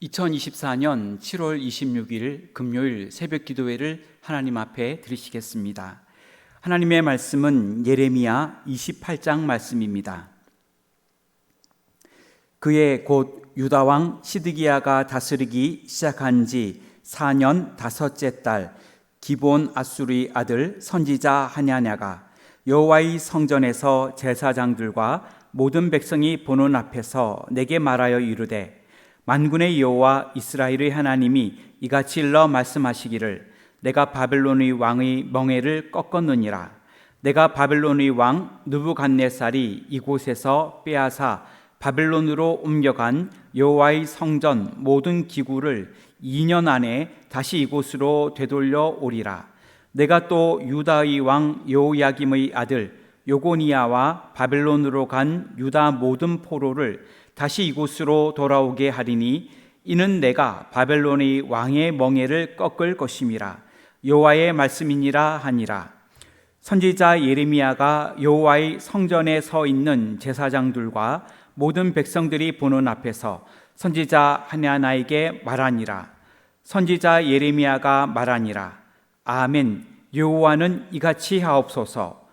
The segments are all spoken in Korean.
2024년 7월 26일 금요일 새벽 기도회를 하나님 앞에 드리시겠습니다. 하나님의 말씀은 예레미야 28장 말씀입니다. 그해 곧 유다 왕 시드기야가 다스리기 시작한 지 4년 다섯째 달 기브온 아수르의 아들 선지자 하냐냐가 여호와의 성전에서 제사장들과 모든 백성이 보는 앞에서 내게 말하여 이르되 만군의 여호와 이스라엘의 하나님이 이같이 일러 말씀하시기를 내가 바벨론의 왕의 멍에를 꺾었느니라. 내가 바벨론의 왕 느부갓네살이 이곳에서 빼앗아 바벨론으로 옮겨간 여호와의 성전 모든 기구를 2년 안에 다시 이곳으로 되돌려 오리라. 내가 또 유다의 왕 여호야김의 아들 요고니아와 바벨론으로 간 유다 모든 포로를 다시 이곳으로 돌아오게 하리니 이는 내가 바벨론의 왕의 멍에를 꺾을 것임이라. 여호와의 말씀이니라 하니라. 선지자 예레미야가 여호와의 성전에 서 있는 제사장들과 모든 백성들이 보는 앞에서 선지자 하냐나에게 말하니라. 선지자 예레미야가 말하니라. 아멘. 여호와는 이같이 하옵소서.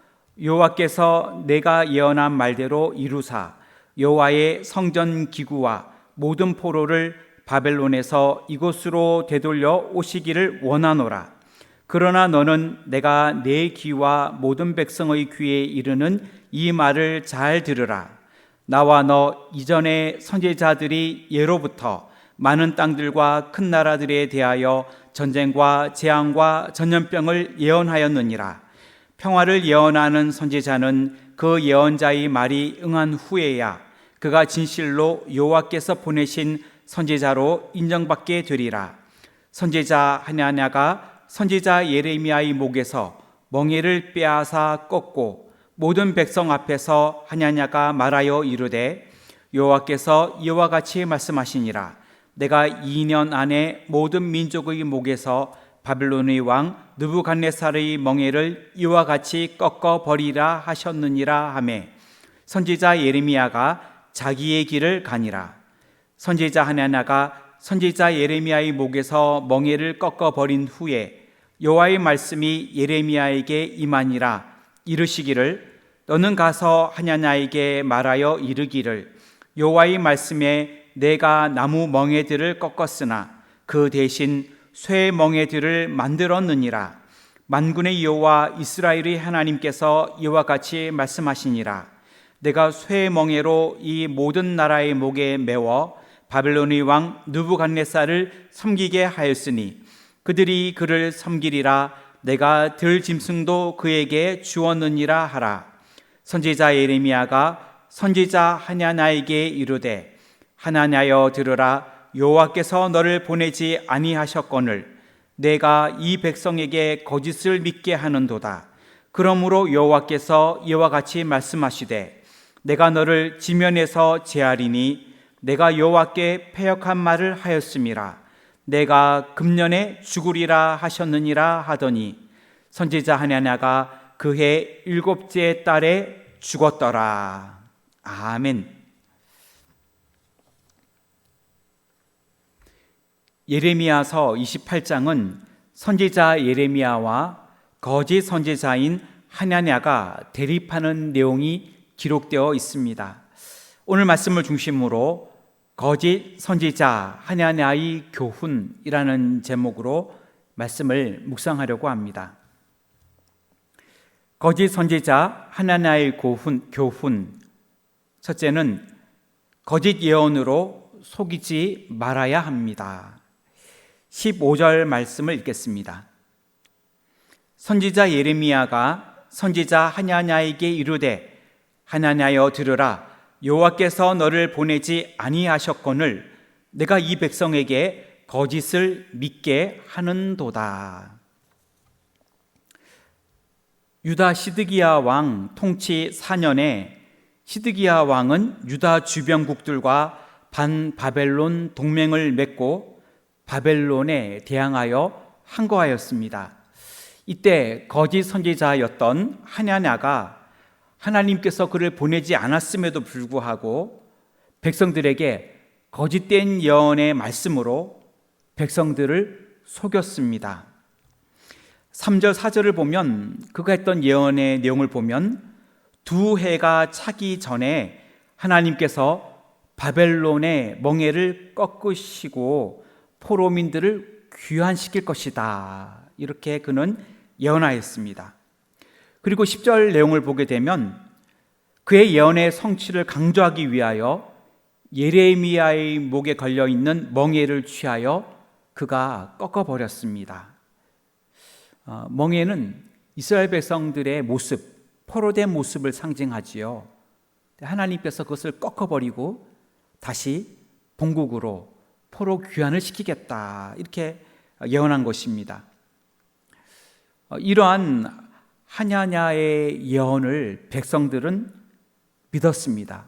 여호와께서 내가 예언한 말대로 이루사 여호와의 성전 기구와 모든 포로를 바벨론에서 이곳으로 되돌려 오시기를 원하노라. 그러나 너는 내가 내 귀와 모든 백성의 귀에 이르는 이 말을 잘 들으라. 나와 너 이전의 선지자들이 예로부터 많은 땅들과 큰 나라들에 대하여 전쟁과 재앙과 전염병을 예언하였느니라. 평화를 예언하는 선지자는 그 예언자의 말이 응한 후에야 그가 진실로 여호와께서 보내신 선지자로 인정받게 되리라. 선지자 하냐냐가 선지자 예레미야의 목에서 멍에를 빼앗아 꺾고 모든 백성 앞에서 하냐냐가 말하여 이르되 여호와께서 이와 같이 말씀하시니라. 내가 2년 안에 모든 민족의 목에서 바벨론의 왕 느부갓네살의 멍에를 이와 같이 꺾어 버리라 하셨느니라 하매 선지자 예레미야가 자기의 길을 가니라. 선지자 하냐냐가 선지자 예레미야의 목에서 멍에를 꺾어 버린 후에 여호와의 말씀이 예레미야에게 임하니라. 이르시기를 너는 가서 하냐냐에게 말하여 이르기를 여호와의 말씀에 내가 나무 멍에들을 꺾었으나 그 대신 쇠 멍에들을 만들었느니라. 만군의 여호와 이스라엘의 하나님께서 이와 같이 말씀하시니라. 내가 쇠 멍에로 이 모든 나라의 목에 메워 바벨론의 왕 느부갓네살을 섬기게 하였으니 그들이 그를 섬기리라. 내가 들 짐승도 그에게 주었느니라 하라. 선지자 예레미야가 선지자 하냐냐에게 이르되 하냐냐여 들으라. 여호와께서 너를 보내지 아니하셨거늘 내가 이 백성에게 거짓을 믿게 하는도다. 그러므로 여호와께서 이와 같이 말씀하시되 내가 너를 지면에서 제하리니 내가 여호와께 패역한 말을 하였음이라. 내가 금년에 죽으리라 하셨느니라 하더니 선지자 하냐냐가 그해 7째 달에 죽었더라. 아멘. 예레미야서 28장은 선지자 예레미야와 거짓 선지자인 하냐냐가 대립하는 내용이 기록되어 있습니다. 오늘 말씀을 중심으로 거짓 선지자 하냐냐의 교훈이라는 제목으로 말씀을 묵상하려고 합니다. 거짓 선지자 하냐냐의 교훈. 첫째는 거짓 예언으로 속이지 말아야 합니다. 15절 말씀을 읽겠습니다. 선지자 예레미야가 선지자 하냐냐에게 이르되 하냐냐여 들으라. 여호와께서 너를 보내지 아니하셨거늘 내가 이 백성에게 거짓을 믿게 하는도다. 유다 시드기야 왕 통치 4년에 시드기야 왕은 유다 주변국들과 반바벨론 동맹을 맺고 바벨론에 대항하여 항거하였습니다. 이때 거짓 선지자였던 하냐냐가 하나님께서 그를 보내지 않았음에도 불구하고 백성들에게 거짓된 예언의 말씀으로 백성들을 속였습니다. 3절 4절을 보면 그가 했던 예언의 내용을 보면 두 해가 차기 전에 하나님께서 바벨론의 멍에를 꺾으시고 포로민들을 귀환시킬 것이다, 이렇게 그는 예언하였습니다. 그리고 10절 내용을 보게 되면 그의 예언의 성취를 강조하기 위하여 예레미야의 목에 걸려있는 멍에를 취하여 그가 꺾어버렸습니다. 멍에는 이스라엘 백성들의 모습, 포로된 모습을 상징하지요. 하나님께서 그것을 꺾어버리고 다시 본국으로 포로 귀환을 시키겠다, 이렇게 예언한 것입니다. 이러한 하냐냐의 예언을 백성들은 믿었습니다.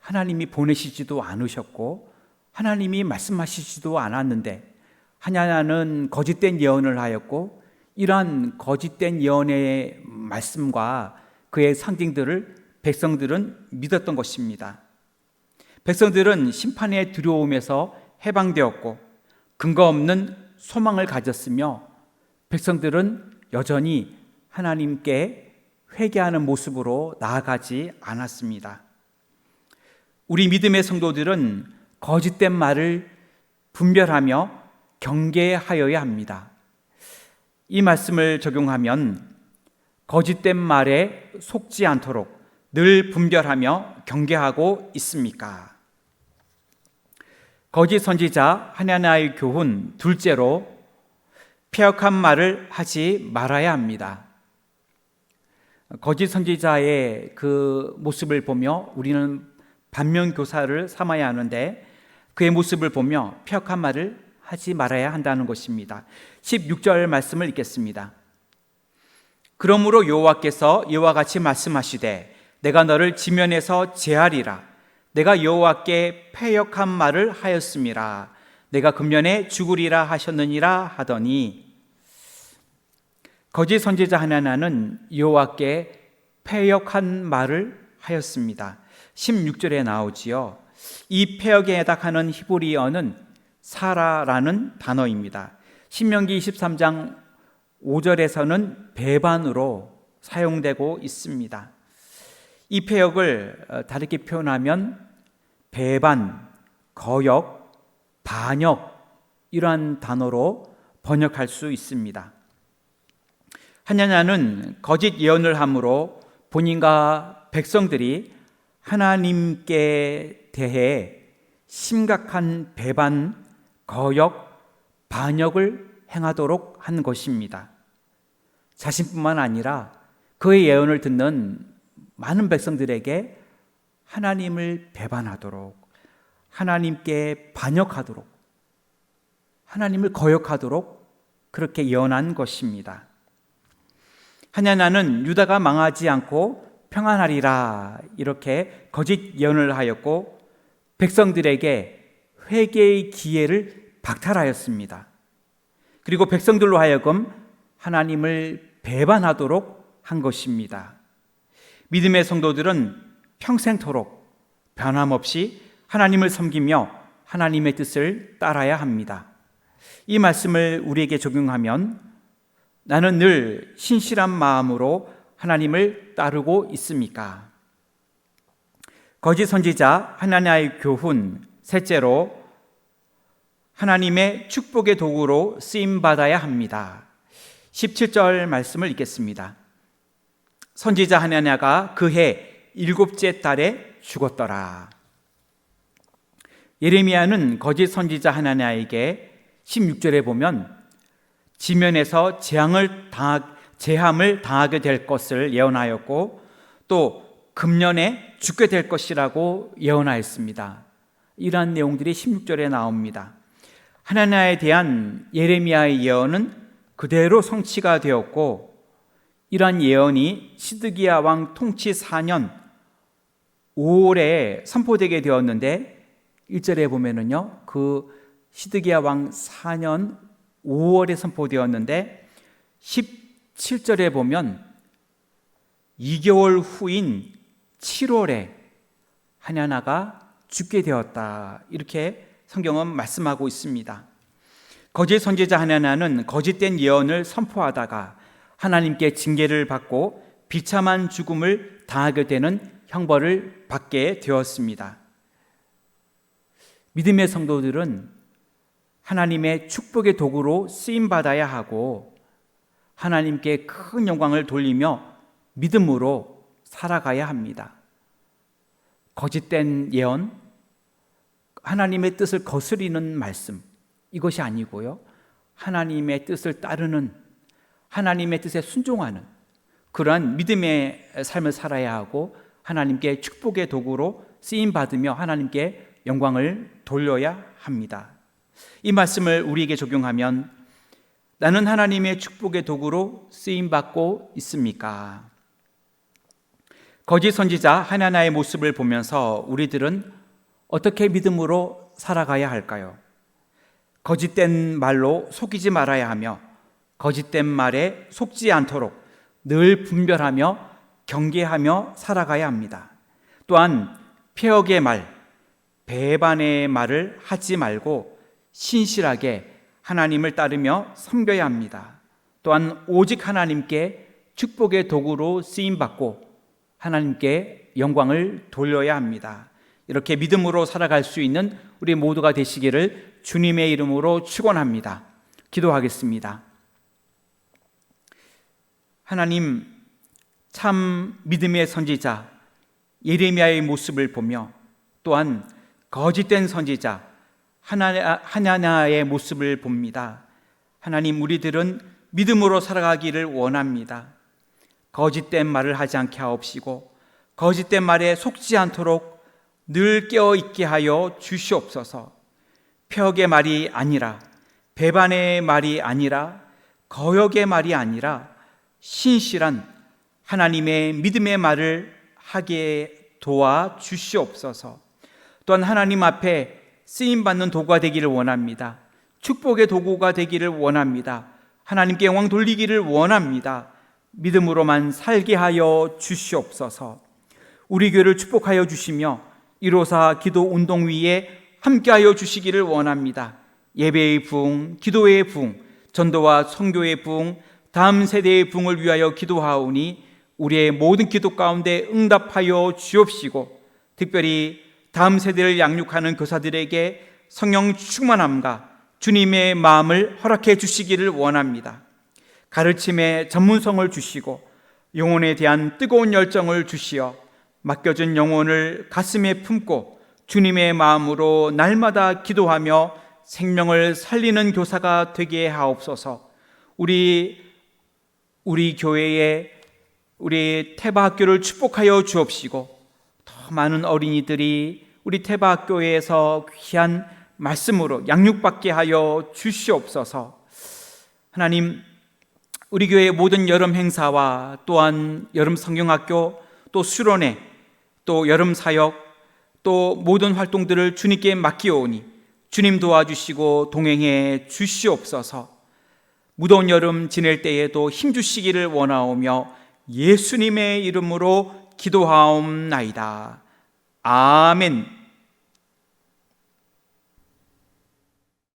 하나님이 보내시지도 않으셨고 하나님이 말씀하시지도 않았는데 하냐냐는 거짓된 예언을 하였고, 이러한 거짓된 예언의 말씀과 그의 상징들을 백성들은 믿었던 것입니다. 백성들은 심판의 두려움에서 해방되었고 근거 없는 소망을 가졌으며, 백성들은 여전히 하나님께 회개하는 모습으로 나아가지 않았습니다. 우리 믿음의 성도들은 거짓된 말을 분별하며 경계하여야 합니다. 이 말씀을 적용하면 거짓된 말에 속지 않도록 늘 분별하며 경계하고 있습니까? 거짓 선지자 하냐냐의 교훈 둘째로, 패역한 말을 하지 말아야 합니다. 거짓 선지자의 그 모습을 보며 우리는 반면교사를 삼아야 하는데, 그의 모습을 보며 패역한 말을 하지 말아야 한다는 것입니다. 16절 말씀을 읽겠습니다. 그러므로 여호와께서 이와 같이 말씀하시되 내가 너를 지면에서 제하리라. 내가 여호와께 패역한 말을 하였음이라. 내가 금년에 죽으리라 하셨느니라 하더니, 거짓 선지자 하냐냐는 여호와께 패역한 말을 하였습니다. 16절에 나오지요. 이 패역에 해당하는 히브리어는 사라라는 단어입니다. 신명기 23장 5절에서는 배반으로 사용되고 있습니다. 이 패역을 다르게 표현하면 배반, 거역, 반역, 이러한 단어로 번역할 수 있습니다. 하냐냐는 거짓 예언을 함으로 본인과 백성들이 하나님께 대해 심각한 배반, 거역, 반역을 행하도록 한 것입니다. 자신뿐만 아니라 그의 예언을 듣는 많은 백성들에게 하나님을 배반하도록, 하나님께 반역하도록, 하나님을 거역하도록 그렇게 예언한 것입니다. 하냐냐는 유다가 망하지 않고 평안하리라, 이렇게 거짓 예언을 하였고 백성들에게 회개의 기회를 박탈하였습니다. 그리고 백성들로 하여금 하나님을 배반하도록 한 것입니다. 믿음의 성도들은 평생토록 변함없이 하나님을 섬기며 하나님의 뜻을 따라야 합니다. 이 말씀을 우리에게 적용하면 나는 늘 신실한 마음으로 하나님을 따르고 있습니까? 거짓 선지자 하냐냐의 교훈 셋째로, 하나님의 축복의 도구로 쓰임받아야 합니다. 17절 말씀을 읽겠습니다. 선지자 하냐냐가 그해 7째 달에 죽었더라. 예레미야는 거짓 선지자 하냐냐에게 16절에 보면 지면에서 재함을 당하게 될 것을 예언하였고 또 금년에 죽게 될 것이라고 예언하였습니다. 이러한 내용들이 16절에 나옵니다. 하나냐에 대한 예레미야의 예언은 그대로 성취가 되었고, 이러한 예언이 시드기야 왕 통치 4년 5월에 선포되게 되었는데, 1절에 보면은요, 그 시드기야 왕 4년 5월에 선포되었는데 17절에 보면 2개월 후인 7월에 하냐냐가 죽게 되었다. 이렇게 성경은 말씀하고 있습니다. 거짓 선지자 하나냐는 거짓된 예언을 선포하다가 하나님께 징계를 받고 비참한 죽음을 당하게 되는 형벌을 받게 되었습니다. 믿음의 성도들은 하나님의 축복의 도구로 쓰임받아야 하고 하나님께 큰 영광을 돌리며 믿음으로 살아가야 합니다. 거짓된 예언, 하나님의 뜻을 거스리는 말씀, 이것이 아니고요, 하나님의 뜻을 따르는, 하나님의 뜻에 순종하는 그러한 믿음의 삶을 살아야 하고 하나님께 축복의 도구로 쓰임받으며 하나님께 영광을 돌려야 합니다. 이 말씀을 우리에게 적용하면 나는 하나님의 축복의 도구로 쓰임받고 있습니까? 거짓 선지자 하나냐의 모습을 보면서 우리들은 어떻게 믿음으로 살아가야 할까요? 거짓된 말로 속이지 말아야 하며 거짓된 말에 속지 않도록 늘 분별하며 경계하며 살아가야 합니다. 또한 폐역의 말, 배반의 말을 하지 말고 신실하게 하나님을 따르며 섬겨야 합니다. 또한 오직 하나님께 축복의 도구로 쓰임받고 하나님께 영광을 돌려야 합니다. 이렇게 믿음으로 살아갈 수 있는 우리 모두가 되시기를 주님의 이름으로 축원합니다. 기도하겠습니다. 하나님, 참 믿음의 선지자 예레미야의 모습을 보며 또한 거짓된 선지자 하나냐의 모습을 봅니다. 하나님, 우리들은 믿음으로 살아가기를 원합니다. 거짓된 말을 하지 않게 하옵시고 거짓된 말에 속지 않도록 늘 깨어있게 하여 주시옵소서. 폐역의 말이 아니라, 배반의 말이 아니라, 거역의 말이 아니라 신실한 하나님의 믿음의 말을 하게 도와 주시옵소서. 또한 하나님 앞에 쓰임받는 도구가 되기를 원합니다. 축복의 도구가 되기를 원합니다. 하나님께 영광 돌리기를 원합니다. 믿음으로만 살게 하여 주시옵소서. 우리 교회를 축복하여 주시며 이로사 기도 운동 위에 함께하여 주시기를 원합니다. 예배의 부흥, 기도의 부흥, 전도와 선교의 부흥, 다음 세대의 부흥을 위하여 기도하오니 우리의 모든 기도 가운데 응답하여 주옵시고 특별히 다음 세대를 양육하는 교사들에게 성령 충만함과 주님의 마음을 허락해 주시기를 원합니다. 가르침에 전문성을 주시고 영혼에 대한 뜨거운 열정을 주시어 맡겨진 영혼을 가슴에 품고 주님의 마음으로 날마다 기도하며 생명을 살리는 교사가 되게 하옵소서. 우리 교회에 우리 태바학교를 축복하여 주옵시고 더 많은 어린이들이 우리 태바학교에서 귀한 말씀으로 양육받게 하여 주시옵소서. 하나님, 우리 교회의 모든 여름 행사와 또한 여름 성경학교, 또 수련회, 또 여름 사역, 또 모든 활동들을 주님께 맡기오니 주님 도와주시고 동행해 주시옵소서. 무더운 여름 지낼 때에도 힘주시기를 원하오며 예수님의 이름으로 기도하옵나이다. 아멘.